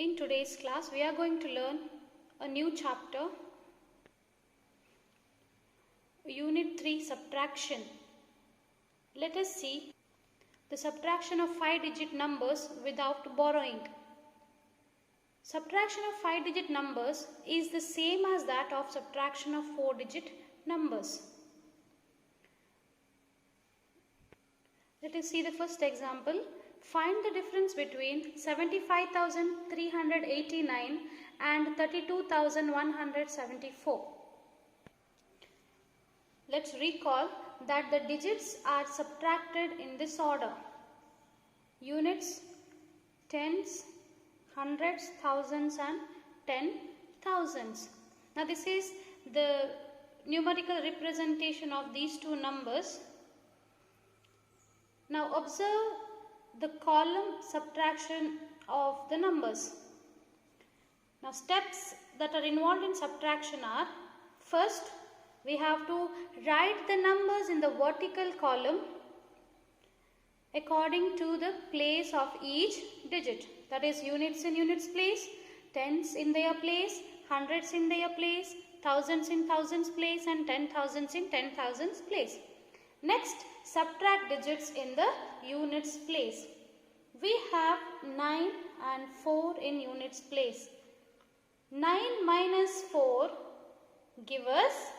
In today's class, we are going to learn a new chapter, Unit 3 Subtraction. Let us see the subtraction of 5-digit numbers without borrowing. Subtraction of 5-digit numbers is the same as that of subtraction of 4-digit numbers. Let us see the first example. Find the difference between 75,389 and 32,174. Let's recall that the digits are subtracted in this order: units, tens, hundreds, thousands and 10,000s. Now this is the numerical representation of these two numbers. Now observe the column subtraction of the numbers. Now steps that are involved in subtraction are: first, we have to write the numbers in the vertical column according to the place of each digit. That is, units in units place, tens in their place, hundreds in their place, thousands in thousands place and 10,000s in 10,000s place. Next, subtract digits in the units place. We have 9 and 4 in units place. 9 minus 4 give us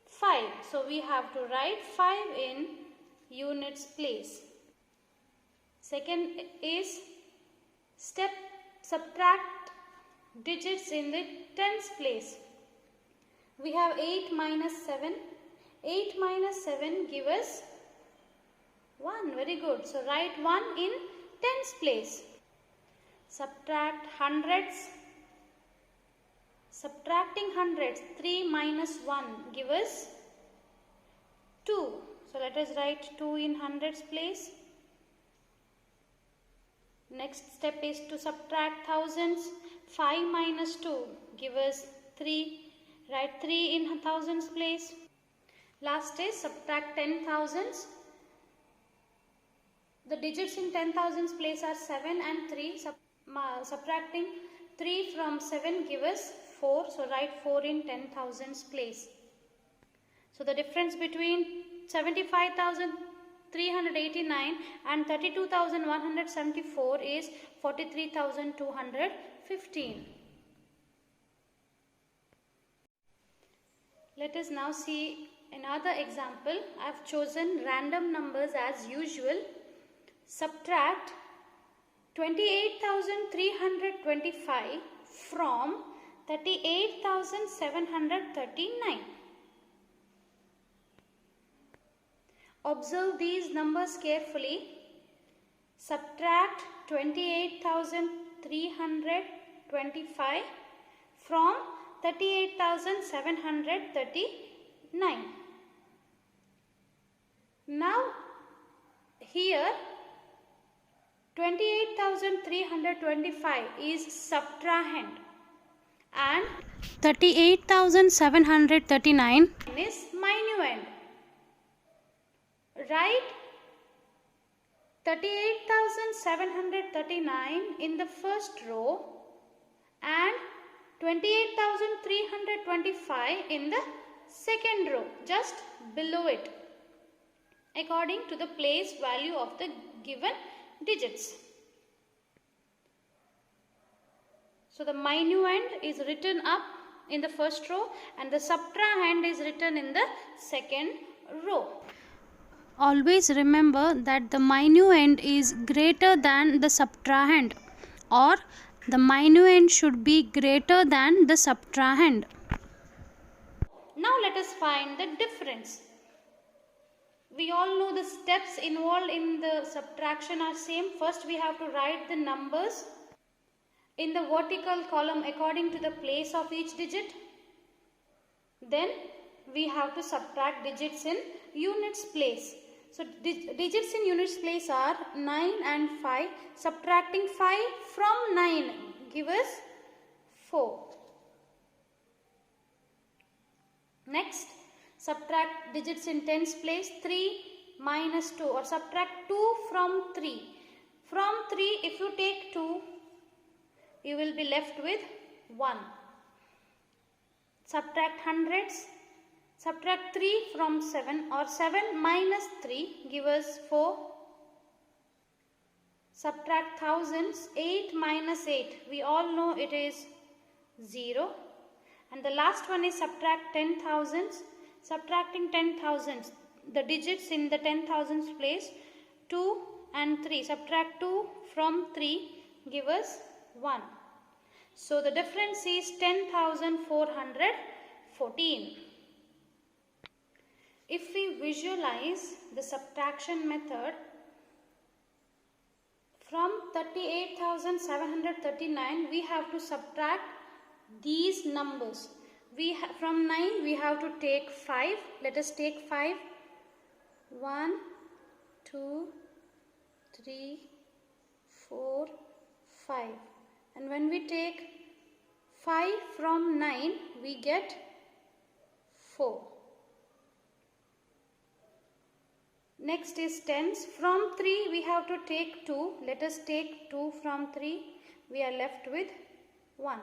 5. So we have to write 5 in units place. Second is step subtract digits in the tens place. We have 8 minus 7. 8 minus 7 give us 1. Very good. So write 1 in tens place. Subtract hundreds. Subtracting hundreds, 3 minus 1 give us 2. So let us write 2 in hundreds place. Next step is to subtract thousands. 5 minus 2 give us 3. Write 3 in thousands place. Last is subtract 10,000s. The digits in 10,000s place are 7 and 3. Subtracting 3 from 7 give us 4. So write 4 in 10,000s place. So the difference between 75,389 and 32,174 is 43,215. Let us now see another example. I have chosen random numbers as usual. Subtract 28,325 from 38,739. Observe these numbers carefully. Subtract 28,325 from 38,739. Now here 28,325 is subtrahend and 38,739 is minuend. Write 38,739 in the first row and 28,325 in the second row, just below it, according to the place value of the given digits. So the minuend is written up in the first row and the subtrahend is written in the second row. Always remember that the minuend is greater than the subtrahend, or the minuend should be greater than the subtrahend. Now let us find the difference. We all know the steps involved in the subtraction are same. First we have to write the numbers in the vertical column according to the place of each digit. Then we have to subtract digits in units place. So digits in units place are 9 and 5. Subtracting 5 from 9 give us 4. Next, subtract digits in tens place. 3 minus 2, or subtract 2 from 3. From 3, if you take 2, you will be left with 1. Subtract hundreds. Subtract 3 from 7, or 7 minus 3 give us 4. Subtract thousands. 8 minus 8, we all know it is 0. And the last one is subtract 10,000s. Subtracting 10,000s, the digits in the 10,000s place, 2 and 3. Subtract 2 from 3 give us 1. So the difference is 10,414. If we visualize the subtraction method, from 38,739 we have to subtract these numbers. From 9 we have to take 5. Let us take 5. 1, 2, 3, 4, 5. And when we take 5 from 9 we get 4. Next is tens. From 3 we have to take 2. Let us take 2 from 3. We are left with 1.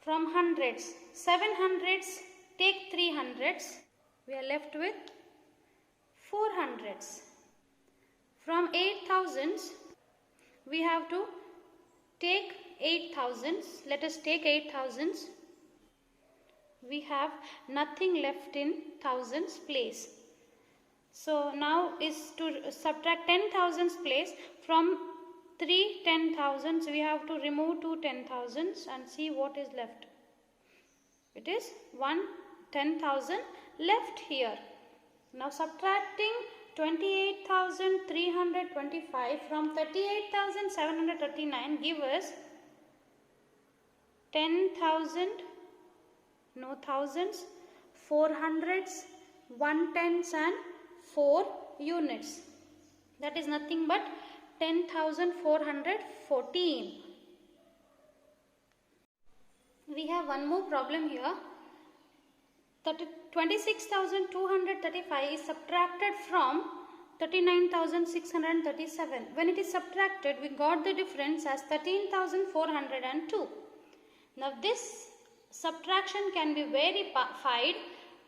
From hundreds, 7 hundreds, take 3 hundreds. We are left with 4 hundreds. From 8,000s, we have to take 8,000s. Let us take 8,000s. We have nothing left in thousands place. So now is to subtract 10,000s place. From 3 10,000s we have to remove 2 10,000s and see what is left. It is 1 10,000 left here. Now subtracting 28,325 from 38,739 give us 10,000, no thousands, 4 hundreds, 1 tens and 4 units. That is nothing but 10,414. We have one more problem here. That 26,235 is subtracted from 39,637. When it is subtracted, we got the difference as 13,402. Now this subtraction can be verified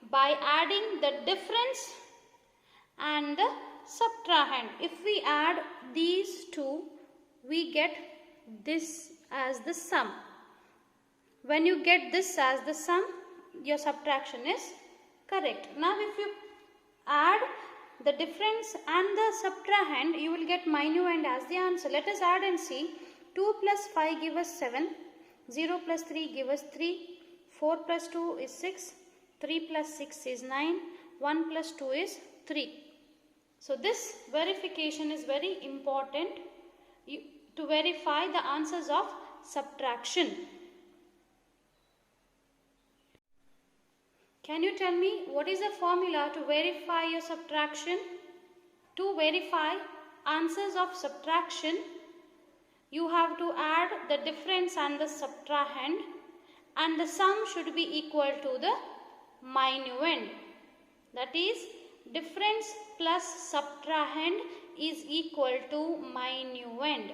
by adding the difference and the subtrahend. If we add these two, we get this as the sum. When you get this as the sum, your subtraction is correct. Now if you add the difference and the subtrahend, you will get minuend as the answer. Let us add and see. 2 plus 5 give us 7. 0 plus 3 give us 3. 4 plus 2 is 6. 3 plus 6 is 9. 1 plus 2 is 3. So this verification is very important to verify the answers of subtraction. Can you tell me what is the formula to verify your subtraction? To verify answers of subtraction, you have to add the difference and the subtrahend, and the sum should be equal to the minuend. That is, difference plus subtrahend is equal to minuend.